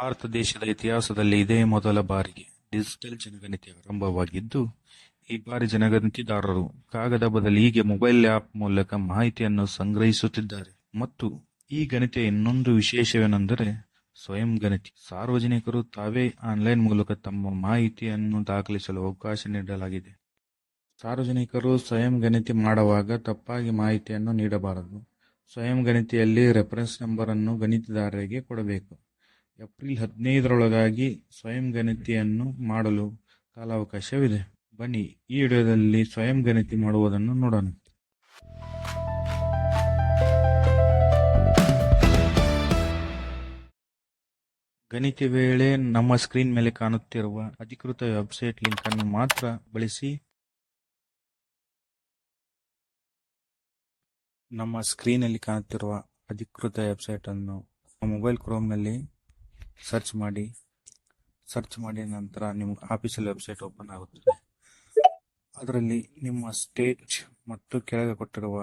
ಭಾರತ ದೇಶದ ಇತಿಹಾಸದಲ್ಲಿ ಇದೇ ಮೊದಲ ಬಾರಿಗೆ ಡಿಜಿಟಲ್ ಜನಗಣತಿ ಆರಂಭವಾಗಿದ್ದು, ಈ ಬಾರಿ ಜನಗಣತಿದಾರರು ಕಾಗದ ಬದಲಿಗೆ ಮೊಬೈಲ್ ಆ್ಯಪ್ ಮೂಲಕ ಮಾಹಿತಿಯನ್ನು ಸಂಗ್ರಹಿಸುತ್ತಿದ್ದಾರೆ. ಮತ್ತು ಈ ಗಣತಿಯ ಇನ್ನೊಂದು ವಿಶೇಷವೇನೆಂದರೆ ಸ್ವಯಂ ಗಣತಿ. ಸಾರ್ವಜನಿಕರು ತಾವೇ ಆನ್ಲೈನ್ ಮೂಲಕ ತಮ್ಮ ಮಾಹಿತಿಯನ್ನು ದಾಖಲಿಸಲು ಅವಕಾಶ ನೀಡಲಾಗಿದೆ. ಸಾರ್ವಜನಿಕರು ಸ್ವಯಂ ಗಣತಿ ಮಾಡುವಾಗ ತಪ್ಪಾಗಿ ಮಾಹಿತಿಯನ್ನು ನೀಡಬಾರದು. ಸ್ವಯಂ ಗಣತಿಯಲ್ಲಿ ರೆಫರೆನ್ಸ್ ನಂಬರ್ ಅನ್ನು ಗಣತಿದಾರರಿಗೆ ಕೊಡಬೇಕು. ಏಪ್ರಿಲ್ 15ರೊಳಗಾಗಿ ಸ್ವಯಂ ಗಣತಿಯನ್ನು ಮಾಡಲು ಕಾಲಾವಕಾಶವಿದೆ. ಬನ್ನಿ ಈ ವಿಡಿಯೋದಲ್ಲಿ ಸ್ವಯಂ ಗಣತಿ ಮಾಡುವುದನ್ನು ನೋಡೋಣ. ಗಣತಿ ವೇಳೆ ನಮ್ಮ ಸ್ಕ್ರೀನ್ ಮೇಲೆ ಕಾಣುತ್ತಿರುವ ಅಧಿಕೃತ ವೆಬ್ಸೈಟ್ ಲಿಂಕ್ ಅನ್ನು ಮಾತ್ರ ಬಳಸಿ. ನಮ್ಮ ಸ್ಕ್ರೀನಲ್ಲಿ ಕಾಣುತ್ತಿರುವ ಅಧಿಕೃತ ವೆಬ್ಸೈಟ್ ಅನ್ನು ಮೊಬೈಲ್ ಕ್ರೋಮ್ನಲ್ಲಿ ಸರ್ಚ್ ಮಾಡಿ ನಂತರ ನಿಮ್ಮ ಆಫೀಷಿಯಲ್ ವೆಬ್ಸೈಟ್ ಓಪನ್ ಆಗುತ್ತದೆ. ಅದರಲ್ಲಿ ನಿಮ್ಮ ಸ್ಟೇಟ್ ಮತ್ತು ಕೆಳಗೆ ಕೊಟ್ಟಿರುವ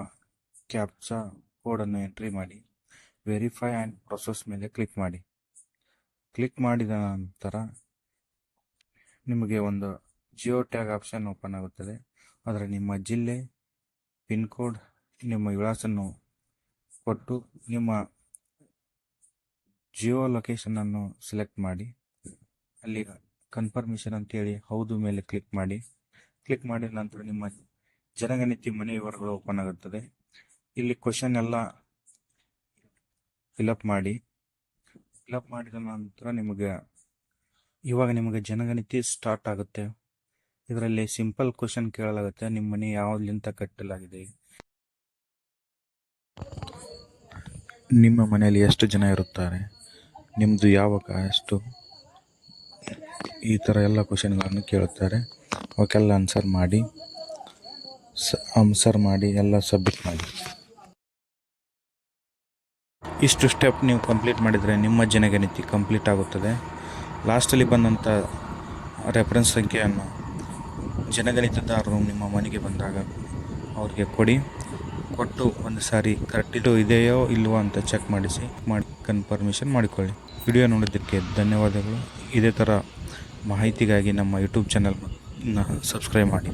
ಕ್ಯಾಪ್ಚಾ ಕೋಡನ್ನು ಎಂಟ್ರಿ ಮಾಡಿ ವೆರಿಫೈ ಆ್ಯಂಡ್ ಪ್ರೊಸೆಸ್ ಮೇಲೆ ಕ್ಲಿಕ್ ಮಾಡಿ. ಕ್ಲಿಕ್ ಮಾಡಿದ ನಂತರ ನಿಮಗೆ ಒಂದು ಜಿಯೋ ಟ್ಯಾಗ್ ಆಪ್ಷನ್ ಓಪನ್ ಆಗುತ್ತದೆ. ಅದರ ನಿಮ್ಮ ಜಿಲ್ಲೆ, ಪಿನ್ ಕೋಡ್, ನಿಮ್ಮ ವಿಳಾಸನ್ನು ಕೊಟ್ಟು ನಿಮ್ಮ ಜಿಯೋ ಲೊಕೇಶನನ್ನು ಸೆಲೆಕ್ಟ್ ಮಾಡಿ ಅಲ್ಲಿ ಕನ್ಫರ್ಮೇಷನ್ ಅಂತೇಳಿ ಹೌದು ಮೇಲೆ ಕ್ಲಿಕ್ ಮಾಡಿ. ಕ್ಲಿಕ್ ಮಾಡಿದ ನಂತರ ನಿಮ್ಮ ಜನಗಣತಿ ಮನೆ ವಿವರಗಳು ಓಪನ್ ಆಗುತ್ತದೆ. ಇಲ್ಲಿ ಕ್ವಶನ್ ಎಲ್ಲ ಫಿಲಪ್ ಮಾಡಿದ ನಂತರ ಇವಾಗ ನಿಮಗೆ ಜನಗಣತಿ ಸ್ಟಾರ್ಟ್ ಆಗುತ್ತೆ. ಇದರಲ್ಲಿ ಸಿಂಪಲ್ ಕ್ವಶನ್ ಕೇಳಲಾಗುತ್ತೆ. ನಿಮ್ಮ ಮನೆ ಯಾವ್ದಲಿಂತ ಕಟ್ಟಲಾಗಿದೆ, ನಿಮ್ಮ ಮನೆಯಲ್ಲಿ ಎಷ್ಟು ಜನ ಇರುತ್ತಾರೆ, ನಿಮ್ಮದು ಯಾವ ಕಾಸ್ಟ್, ಈ ಥರ ಎಲ್ಲ ಕ್ವಶನ್ಗಳನ್ನು ಕೇಳುತ್ತಾರೆ. ಅವಕ್ಕೆಲ್ಲ ಆನ್ಸರ್ ಮಾಡಿ ಎಲ್ಲ ಸಬ್ಮಿಟ್ ಮಾಡಿ. ಇಷ್ಟು ಸ್ಟೆಪ್ ನೀವು ಕಂಪ್ಲೀಟ್ ಮಾಡಿದರೆ ನಿಮ್ಮ ಜನಗಣತಿ ಕಂಪ್ಲೀಟ್ ಆಗುತ್ತದೆ. ಲಾಸ್ಟಲ್ಲಿ ಬಂದಂಥ ರೆಫರೆನ್ಸ್ ಸಂಖ್ಯೆಯನ್ನು ಜನಗಣತಿದಾರರು ನಿಮ್ಮ ಮನೆಗೆ ಬಂದಾಗ ಅವ್ರಿಗೆ ಕೊಟ್ಟು ಒಂದು ಸಾರಿ ಕರೆಕ್ಟ್ ಇದೆಯೋ ಇಲ್ವೋ ಅಂತ ಚೆಕ್ ಮಾಡಿ ಕನ್ಫರ್ಮೇಷನ್ ಮಾಡಿಕೊಳ್ಳಿ. ವಿಡಿಯೋ ನೋಡೋದಕ್ಕೆ ಧನ್ಯವಾದಗಳು. ಇದೇ ಥರ ಮಾಹಿತಿಗಾಗಿ ನಮ್ಮ ಯೂಟ್ಯೂಬ್ ಚಾನಲ್ನ ಸಬ್ಸ್ಕ್ರೈಬ್ ಮಾಡಿ.